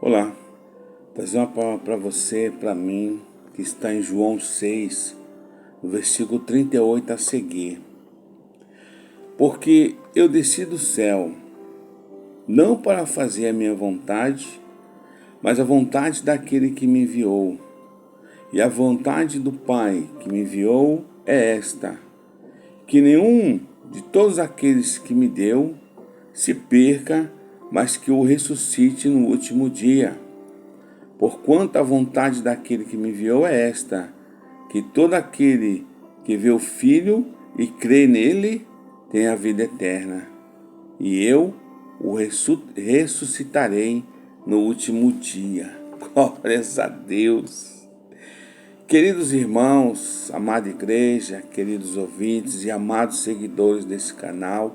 Olá, trazer uma palavra para você, para mim, que está em João 6, no versículo 38 a seguir. Porque eu desci do céu, não para fazer a minha vontade, mas a vontade daquele que me enviou. E a vontade do Pai que me enviou é esta: que nenhum de todos aqueles que me deu se perca, mas que o ressuscite no último dia. Porquanto a vontade daquele que me enviou é esta: que todo aquele que vê o Filho e crê nele tenha a vida eterna, e eu o ressuscitarei no último dia. Glórias a Deus. Queridos irmãos, amada igreja, queridos ouvintes e amados seguidores desse canal,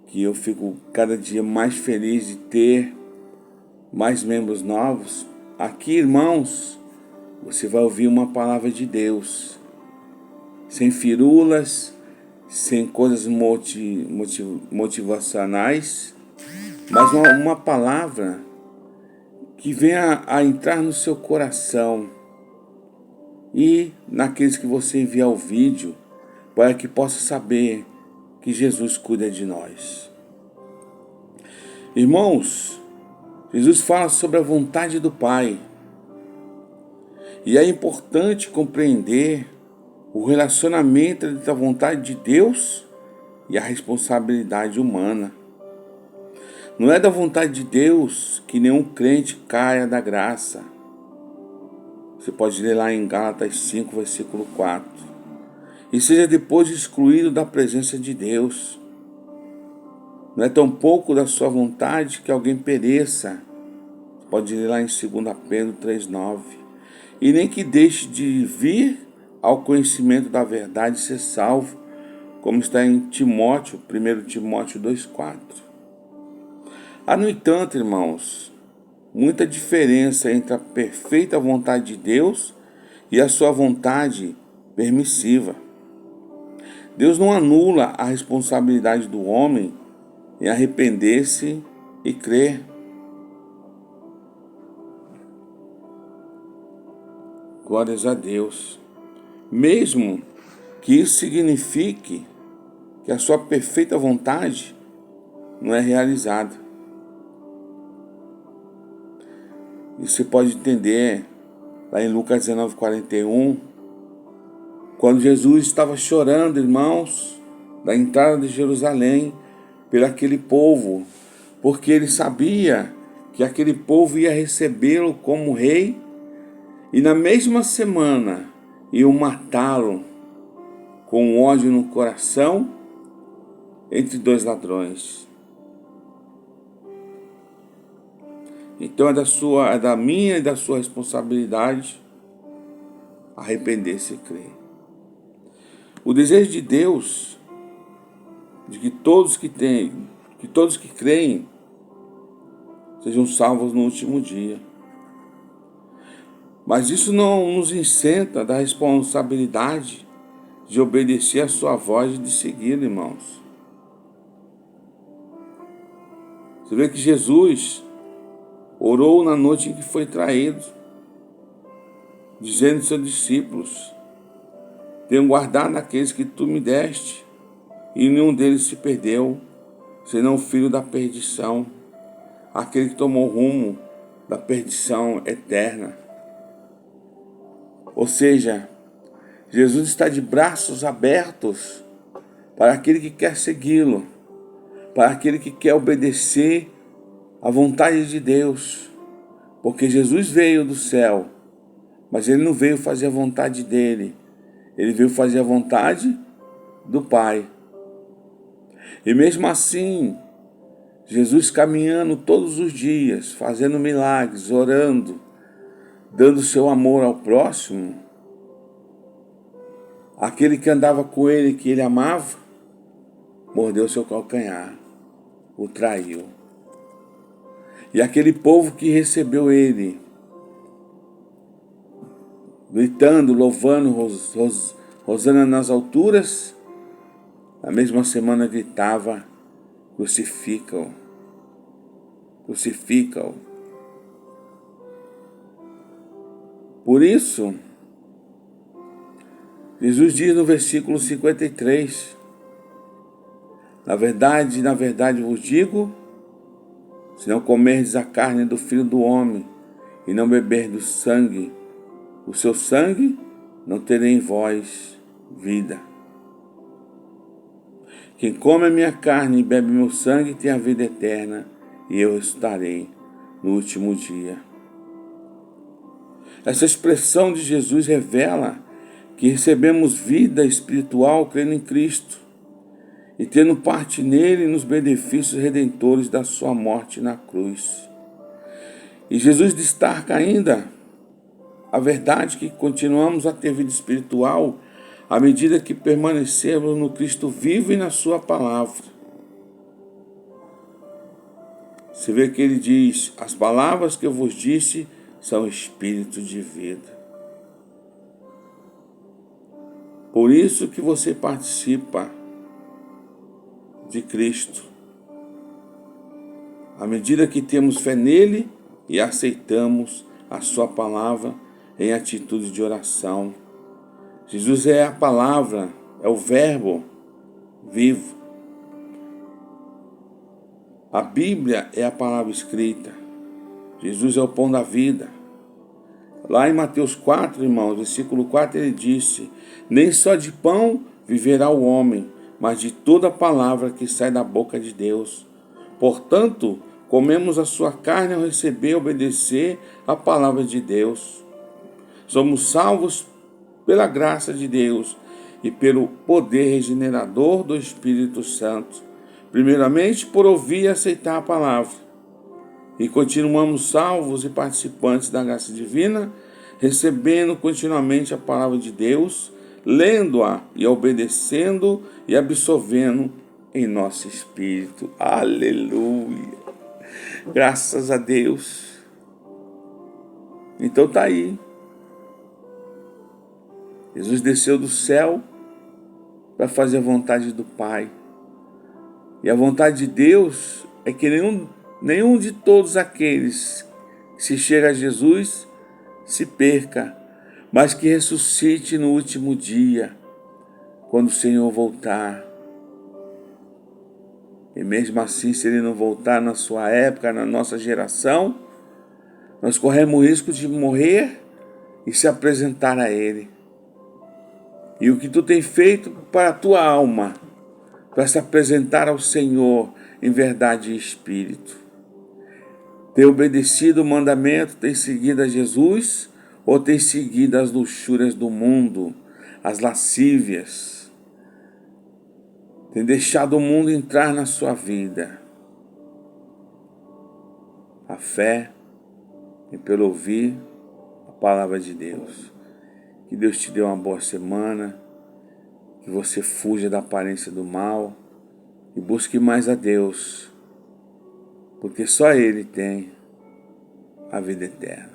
que eu fico cada dia mais feliz de ter mais membros novos. Aqui, irmãos, você vai ouvir uma palavra de Deus, sem firulas, sem coisas motivacionais, mas uma palavra que venha a entrar no seu coração e naqueles que você enviar o vídeo, para que possa saber que Jesus cuida de nós. Irmãos, Jesus fala sobre a vontade do Pai. E é importante compreender o relacionamento entre a vontade de Deus e a responsabilidade humana. Não é da vontade de Deus que nenhum crente caia da graça. Você pode ler lá em Gálatas 5, versículo 4. E seja depois excluído da presença de Deus. Não é tão pouco da sua vontade que alguém pereça. Você pode ler lá em 2 Pedro 3,9. E nem que deixe de vir ao conhecimento da verdade e ser salvo, como está em Timóteo, 1 Timóteo 2,4. Há, no entanto, irmãos, muita diferença entre a perfeita vontade de Deus e a sua vontade permissiva. Deus não anula a responsabilidade do homem em arrepender-se e crer. Glórias a Deus. Mesmo que isso signifique que a sua perfeita vontade não é realizada. Isso você pode entender lá em Lucas 19:41, quando Jesus estava chorando, irmãos, da entrada de Jerusalém, por aquele povo, porque ele sabia que aquele povo ia recebê-lo como rei, e na mesma semana iam matá-lo com ódio no coração entre dois ladrões. Então é da minha e da sua responsabilidade arrepender-se e crer. O desejo de Deus de que todos que creem sejam salvos no último dia. Mas isso não nos isenta da responsabilidade de obedecer a sua voz e de seguir, irmãos. Você vê que Jesus orou na noite em que foi traído, dizendo aos seus discípulos: tenho guardado aqueles que tu me deste, e nenhum deles se perdeu, senão o filho da perdição, aquele que tomou rumo da perdição eterna. Ou seja, Jesus está de braços abertos para aquele que quer segui-lo, para aquele que quer obedecer à vontade de Deus, porque Jesus veio do céu, mas ele não veio fazer a vontade dele, ele veio fazer a vontade do Pai. E mesmo assim, Jesus caminhando todos os dias, fazendo milagres, orando, dando seu amor ao próximo, aquele que andava com ele, que ele amava, mordeu seu calcanhar, o traiu. E aquele povo que recebeu ele, gritando, louvando, rosana nas alturas, na mesma semana gritava: crucifica-o, crucifica-o. Por isso, Jesus diz no versículo 53, na verdade vos digo, se não comerdes a carne do Filho do Homem e não beberdes o seu sangue, não terei em vós vida. Quem come a minha carne e bebe meu sangue tem a vida eterna, e eu ressuscitarei no último dia. Essa expressão de Jesus revela que recebemos vida espiritual crendo em Cristo e tendo parte nele nos benefícios redentores da sua morte na cruz. E Jesus destaca ainda a verdade que continuamos a ter vida espiritual à medida que permanecemos no Cristo vivo e na sua palavra. Você vê que ele diz: as palavras que eu vos disse são espírito de vida. Por isso que você participa de Cristo. À medida que temos fé nele e aceitamos a sua palavra em atitude de oração. Jesus é a palavra, é o verbo vivo. A Bíblia é a palavra escrita. Jesus é o pão da vida. Lá em Mateus 4, irmãos, versículo 4, ele disse: nem só de pão viverá o homem, mas de toda palavra que sai da boca de Deus. Portanto, comemos a sua carne ao receber e obedecer a palavra de Deus. Somos salvos pela graça de Deus e pelo poder regenerador do Espírito Santo. Primeiramente, por ouvir e aceitar a palavra. E continuamos salvos e participantes da graça divina, recebendo continuamente a palavra de Deus, lendo-a e obedecendo e absorvendo em nosso espírito. Aleluia! Graças a Deus. Então tá aí. Jesus desceu do céu para fazer a vontade do Pai. E a vontade de Deus é que nenhum de todos aqueles que se chega a Jesus se perca, mas que ressuscite no último dia, quando o Senhor voltar. E mesmo assim, se Ele não voltar na sua época, na nossa geração, nós corremos o risco de morrer e se apresentar a Ele. E o que tu tem feito para a tua alma, para se apresentar ao Senhor em verdade e espírito? Tem obedecido o mandamento, tem seguido a Jesus, ou tem seguido as luxúrias do mundo, as lascívias? Tem deixado o mundo entrar na sua vida? A fé é pelo ouvir a palavra de Deus. Que Deus te dê uma boa semana, que você fuja da aparência do mal e busque mais a Deus, porque só Ele tem a vida eterna.